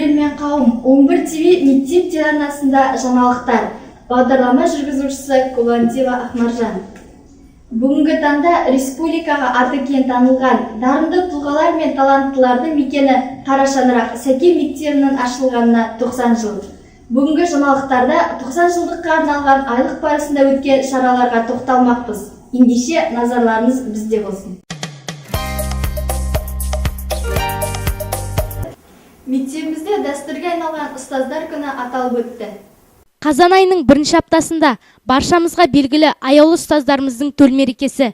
көрермен қауым, 11 ТВ мектеп телеарнасында жаңалықтар. Бағдарлама жүргізушісі Кулантьева Ахмаржан. Бүгінгі таңда республикаға аты кең танылған дарынды тұлғалар мен таланттыларды мекені Қара Шаңырақ Сәкен мектебінің ашылғанына 90 жыл. Бүгінгі жаңалықтарда 90 жылдыққа арналған айлық барысында өткен шараларға тоқталмақпыз. Ендеше назарларыңыз бізде болсын. Мектебімізде дәстүрге айналған ұстаздар күні аталып өтті. Қазан айының бірінші аптасында баршамызға белгілі аяулы ұстаздарымыздың төл мерекесі.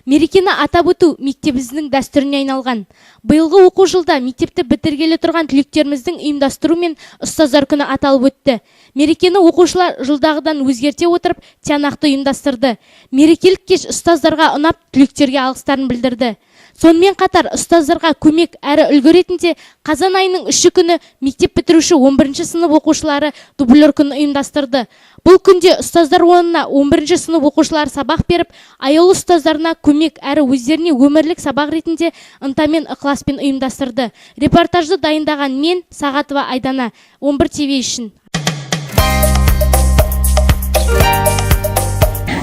Мерекені атап өту мектебіміздің дәстүріне айналған. Биылғы оқу жылда мектепті бітіргелі тұрған түлектеріміздің ұйымдастыруымен ұстаздар күні аталып өтті. Мерекені оқушылар жылдағыдан өзгерте отырып тиянақты ұйымдастырды. Мерекелік кеш ұстаздарға ұнап, түлектерге алғыстарын білдірді. Сонымен қатар ұстаздарға көмек әрі үлгі ретінде қазан айының 3 күні мектеп бітіруші 11 сынып оқушылары дублер күні ұйымдастырды. Бұл күнде ұстаздар орнына 11 сынып оқушылары сабақ беріп, аяулы ұстаздарына көмек әрі өздеріне өмірлік сабақ ретінде ынтамен ықыласпен ұйымдастырды. Репортажды дайындаған мен, Сағатова Айдана, 11 ТВ үшін.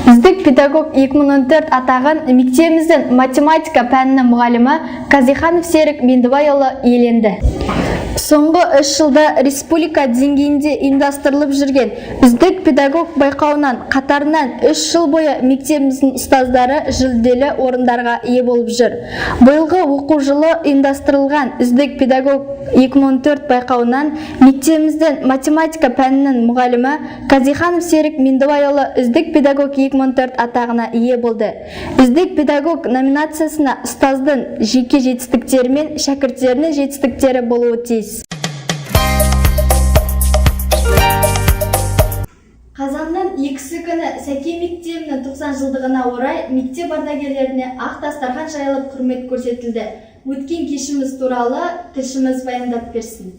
Үздік педагог 2014 атаған мектебіміздің математика пәнінің мұғалімі Казиханов Серік Мендібайұлы иеленді. Соңғы 3 жылда республика деңгейінде ұйымдастырылып жүрген үздік педагог байқауынан қатарынан 3 жыл бойы мектебіміздің ұстаздары жүлделі орындарға ие болып жүр. Биылғы оқу жылы ұйымдастырылған үздік педагог 2014 байқауынан мектебіміздің математика пәнінің мұғалімі Казиханов Серік Мендібайұлы үздік педагог 2014 атағына ие болды. Үздік педагог номинациясына ұстаздың жеке жетістіктері мен шәкірттерінің жетістіктері болуы тиіс. Қазаннан 2 күні Сәкен мектебінің 90 жылдығына орай мектеп ардагерлеріне ақ дастархан жайылып құрмет көрсетілді. Өткен кешіміз туралы тілшіміз баяндап берсін.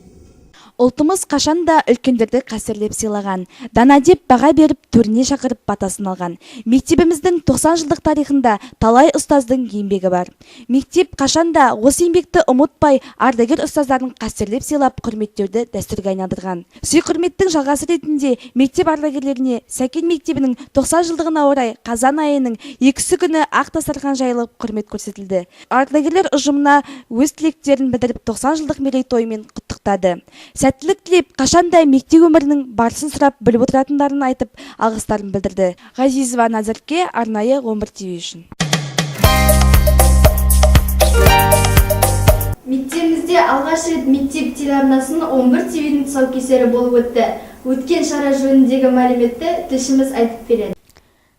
Ұлтымыз қашанда үлкендерді қастерлеп сыйлаған, дана деп баға беріп, төріне шақырып батасын алған. Мектебіміздің 90 жылдық тарихында талай ұстаздың еңбегі бар. Мектеп қашанда осы еңбекті ұмытпай, ардагер ұстаздарын қастерлеп сыйлап, құрметтерді дәстүрге айналдырған. Сый құрметтің жалғасы ретінде мектеп ардагерлеріне Сәкен мектебінің 90 жылдығына орай қазан айының 2 күні ақ дастархан жайылып құрмет көрсетілді. Ардагерлер ұжымына өз тілектерін білдіріп 90 жылдық мерейтойымен құттықтады. Сәттілік тілеп, қашанда мектеп өмірінің барысын сұрап біліп отыратындарын айтып, алғыстарын білдірді. Ғазизова Назарке, арнайы 11 ТВ үшін. Мектебімізде алғаш рет мектеп телеарнасының 11 ТВ-дің тұсаукесері болып өтті. Өткен шара жөніндегі мәліметті тілшіміз айтып береді.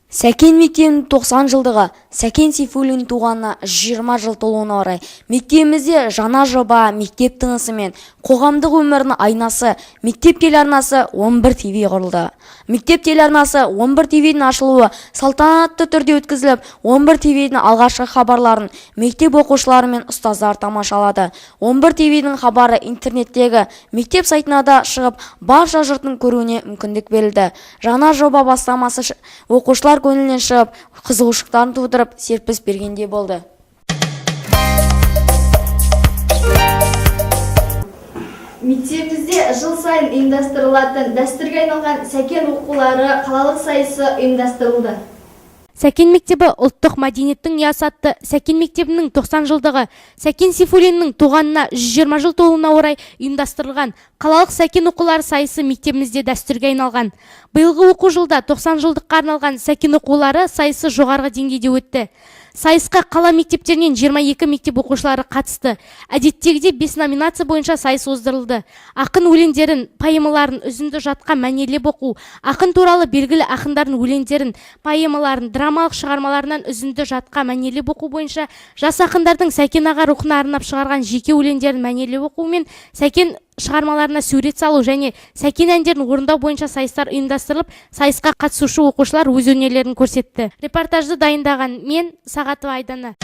Сәкен мектебінің 90 жылдығы, Сәкен Сейфуллин туғанына 20 жыл толуына орай мектебімізде жаңа жоба мектеп тынысы мен қоғамдық өмірінің айнасы мектеп телеарнасы 11 ТВ құрылды. Мектеп телеарнасы 11 ТВ-дің ашылуы салтанатты түрде өткізіліп, 11 ТВ-дің алғашқы хабарларын мектеп оқушылары мен ұстаздар тамашалады. 11 ТВ-дің хабары интернеттегі мектеп сайтына да шығып, барша жұрттың көруіне мүмкіндік берілді. Жаңа жоба бастамасы оқушылар көңілінен шығып, қызығушылықтарын тудырып, серпіліс бергенде болды. Мектебімізде жыл сайын ұйымдастырылатын дәстүрге айналған Сәкен оқулары қалалық сайысы ұйымдастырылды. Сәкен мектебі ұлттық мәдениеттің ұясы атты Сәкен мектебінің 90 жылдығы Сәкен Сейфуллиннің туғанына 120 жыл толуына орай ұйымдастырылған қалалық Сәкен оқулары сайысы мектебімізде дәстүрге айналған. Биылғы оқу жылда 90 жылдыққа арналған Сәкен оқулары сайысы жоғарғы деңгейде өтті. Сайысқа қала мектептерінен 22 мектеп оқушылары қатысты. Әдеттегіде 5 номинация бойынша сайыс оздырылды. Ақын өлеңдерін, поэмаларын үзінді жатқа мәнерлеп оқу, ақын туралы белгілі ақындардың өлеңдерін, поэмаларын, драмалық шығармаларынан үзінді жатқа мәнерлеп оқу бойынша жас ақындардың Сәкен аға рухына арнап шығарған жеке өлеңдерін мәнерлеп оқу мен Сәкен шығармаларына сурет салу және Сәкен әндерін орындау бойынша сайыстар ұйымдастырылып, сайысқа қатысушы оқушылар өз өнерлерін көрсетті. Репортажды дайындаған мен, Сағатова Айдана.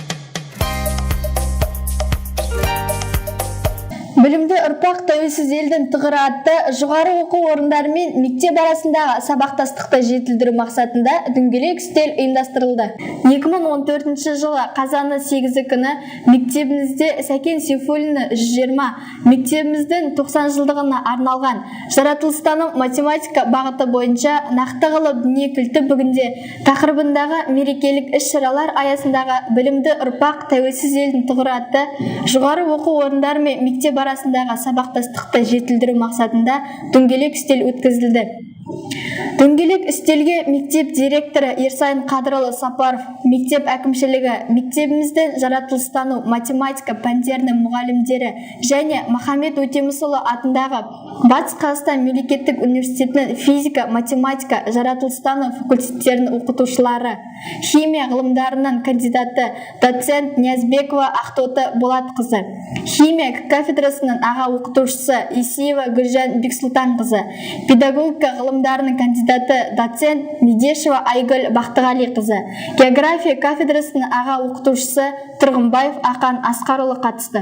Білімді ұрпақ тәуелсіз елдің тұғыры атты жоғары оқу орындары мен мектеп арасындағы сабақтастықты жетілдіру мақсатында дөңгелек үстел ұйымдастырылды. 2014 жылы қазанның 8 күні мектебімізде Сәкен Сейфуллиннің 120, мектебіміздің 90 жылдығына арналған жаратылыстану математика бағыты бойынша нақты ғылым дүние кілті бүгінде тақырыбындағы мерекелік іс-шаралар аясындағы білімді ұрпақ тәуелсіз елдің тұғыры атты жоғары оқу орындары мен мектеп арасындағы сабақтастықты жетілдіру мақсатында дөңгелек үстел өткізілді. Дөңгелек үстелге мектеп директоры Ерсайын Қадырұлы Сапаров, мектеп әкімшілігі, мектебіміздің жаратылыстану математика пәндерінің мұғалімдері және Махамбет Өтемісұлы атындағы Батыс Қазақстан мемлекеттік университетінің физика, математика, жаратылыстану факультеттерінің оқытушылары, химия ғылымдарының кандидаты доцент Ниязбекова Ақтоты Болатқызы, химия кафедрасының аға оқытушысы Исиева Гүлжан Бексұлтанқызы, педагогика ғылымдарының кандидаты доцент Медешева Айгүл Бақтығалиқызы, география кафедрасының аға оқытушысы Тұрғынбаев Ақан Асқарұлы қатысты.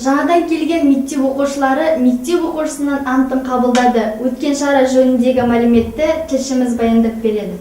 Жаңадан келген мектеп оқушылары мектеп оқушысынан антын қабылдады. Өткен шара жөніндегі мәліметті тілшіміз баяндап береді.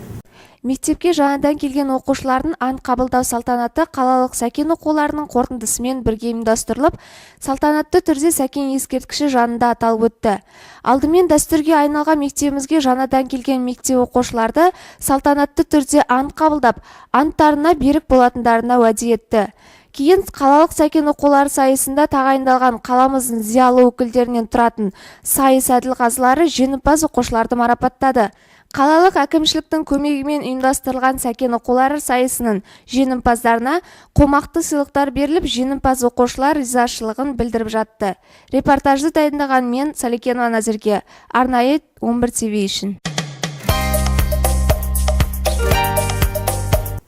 Мектепке жаңадан келген оқушылардың ант қабылдау салтанаты қалалық Сәкен оқуларының қорытындысымен бірге ұйымдастырылып, салтанатты түрде Сәкен ескерткіші жанында аталып өтті. Алдымен дәстүрге айналған мектебімізге жаңадан келген мектеп оқушыларды салтанатты түрде ант қабылдап, анттарына берік болатындарына уәде етті. Кейін қалалық Сәкен оқулары сайысында тағайындалған қаламыздың зиялы өкілдерінен тұратын сайыс әділқазылары жеңімпаз оқушыларды марапаттады. Қалалық әкімшіліктің көмегімен ұйымдастырылған Сәкен оқулары сайысының жеңімпаздарына қомақты сыйлықтар беріліп, жеңімпаз оқушылар ризашылығын білдіріп жатты. Репортажды дайындаған мен, Саликенова Назерке, арнайы 11 ТВ үшін.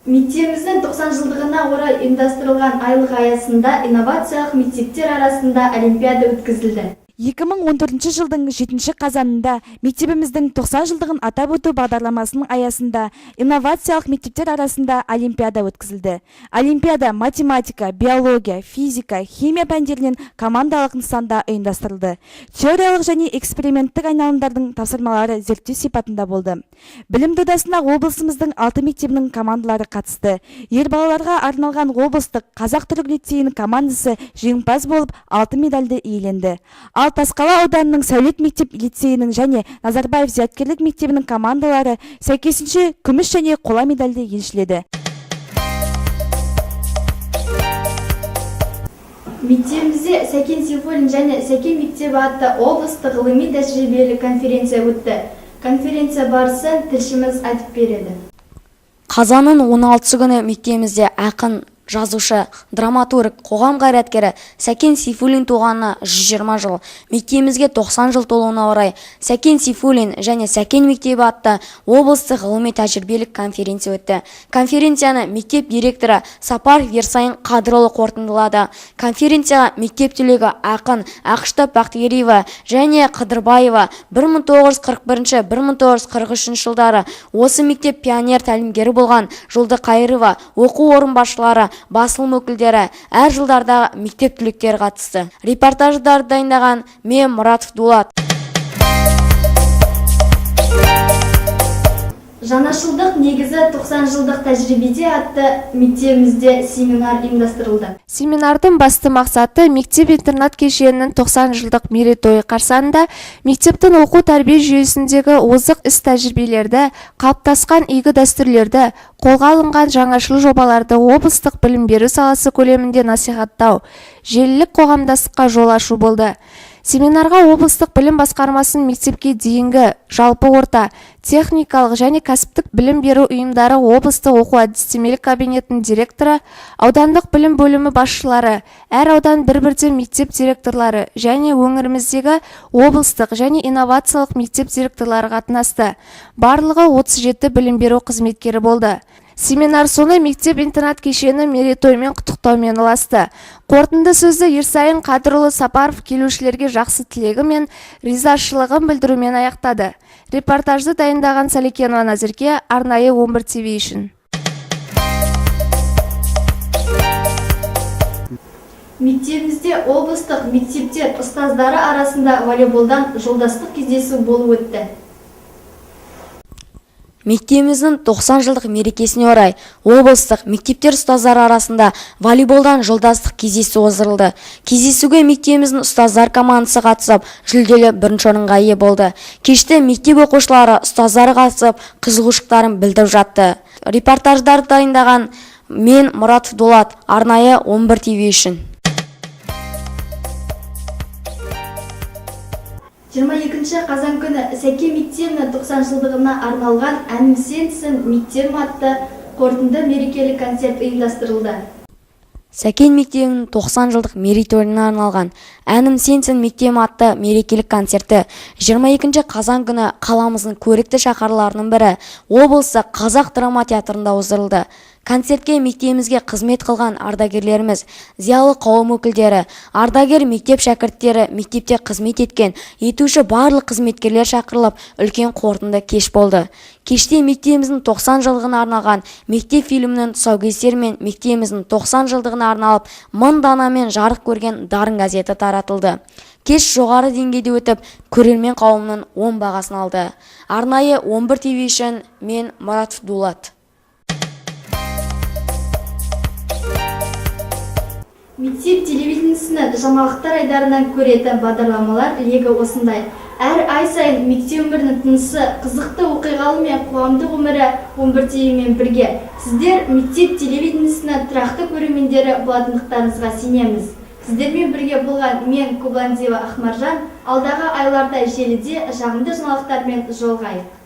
Мектебіміздің 90 жылдығына орай ұйымдастырылған айлық аясында инновациялық мектептер арасында олимпиада өткізілді. 2014 жылдың 7 қазанында мектебіміздің 90 жылдығын атап өту бағдарламасының аясында инновациялық мектептер арасында олимпиада өткізілді. Олимпиада математика, биология, физика, химия пәндерінен командалық нысанда ұйымдастырылды. Теориялық және эксперименттік айналымдардың тапсырмалары зерттеу сипатында болды. Білім додасына облысымыздың 6 мектебінің командалары қатысты. Ер балаларға арналған облыстық қазақ-түрік лицейінің командасы жеңімпаз болып 6 медальді иеленді. Ал Тасқала ауданының Сәулет мектеп лицейінің және Назарбаев зияткерлік мектебінің командалары сәйкесінше күміс және қола медальді еншіледі. Мектебімізде Сәкен Сейфуллин және Сәкен мектебі атты облыстық ғылыми тәжірибелік конференция өтті. Конференция барысын тілшіміз айтып береді. Қазанның 16 күні мектебімізде ақын, жазушы, драматург, қоғам қайраткері Сәкен Сейфуллин туғанына 120 жыл, мектебімізге 90 жыл толуына орай Сәкен Сейфуллин және Сәкен мектебі атты облыстық ғылыми тәжірибелік конференция өтті. Конференцияны мектеп директоры Сапаров Ерсайын Қадырұлы қорытындылады. Конференцияға мектеп түлегі ақын Ақышта Бақтыгереева және Қыдырбаева 1941-1943 жылдары осы мектеп пионер тәлімгері болған Жолды Қайырова, оқу орын басшылары, басылым өкілдері, әр жылдарда мектеп түлектері қатысты. Репортаждарды дайындаған мен Мұратов Дулат. Жаңашылдық негізі 90 жылдық тәжірибеде атты мектебімізде семинар ұйымдастырылды. Семинардың басты мақсаты мектеп-интернат кешенінің 90 жылдық мерейтойы қарсаңында мектептің оқу тәрбие жүйесіндегі озық іс тәжірибелерді, қалыптасқан игі дәстүрлерді, қолға алынған жаңашыл жобаларды облыстық білім беру саласы көлемінде насихаттау, желілік қоғамдастыққа жол ашу болды. Семинарға облыстық білім басқармасының мектепке дейінгі, жалпы орта, техникалық және кәсіптік білім беру ұйымдары облыстық оқу әдістемелік кабинетінің директоры, аудандық білім бөлімі басшылары, әр аудан бір-бірден мектеп директорлары және өңіріміздегі облыстық және инновациялық мектеп директорлары қатынасты. Барлығы 37 білім беру қызметкері болды. Семинар соңы мектеп-интернат кешені мерейтоймен құттықтаумен ұласты. Қорытынды сөзді Ерсайын Қадырұлы Сапаров келушілерге жақсы тілегі мен ризашылығын білдірумен аяқтады. Репортажды дайындаған Саликенова Назерке, арнайы 11 ТВ үшін. Мектебімізде облыстық мектептер ұстаздары арасында волейболдан жолдастық кездесу болып өтті. Мектебіміздің 90 жылдық мерекесіне орай облыстық мектептер ұстаздары арасында волейболдан жолдастық кездесу өткізілді. Кездесуге мектебіміздің ұстаздар командасы қатысып, жүлделі бірінші орынға ие болды. Кеште мектеп оқушылары ұстаздары қатысып, қызығушылықтарын білдіріп жатты. Репортаждарды дайындаған мен Мұрат Дулат, арнайы 11 ТВ үшін. 22 қазан күні Сәкен мектебінің 90 жылдығына арналған «Әнім сенсің, мектебім» атты қорытынды мерекелік концерт ұйымдастырылды. Сәкен мектебінің 90 жылдық мерейтойына арналған «Әнім сенсің, мектебім» атты мерекелік концерті 22 қазан күні қаламыздың көрікті шаһарларының бірі облыстық Қазақ драма театрында өткізілді. Концертке мектебімізге қызмет қылған ардагерлеріміз, зиялы қауым өкілдері, ардагер мектеп шәкірттері, мектепте қызмет етуші барлық қызметкерлер шақырылып, үлкен қорытынды кеш болды. Кеште мектебіміздің 90 жылдығына арналған мектеп фильмінің тұсаукесері мен мектебіміздің 90 жылдығына арналып 1000 данамен жарық көрген дарын газеті таратылды. Кеш жоғары деңгейде өтіп, көрермен қауымның 10 бағасын алды. Арнайы 11 ТВ үшін мен Мұрат Дулат. Мектеп телевидениесінің жаңалықтар айдарынан көретін бағдарламалар легі осындай. Әр ай сайын мектеп өмірінің тынысы, қызықты оқиғалы мен қоғамдық өмірі 11 ТВ-мен бірге. Сіздер мектеп телевидениесінің тұрақты көрермендері болатындықтарыңызға сенеміз. Сіздермен бірге болған мен Кубландиева Ахмаржан, алдағы айларда желіде жағымды жаңалықтармен жолығайық.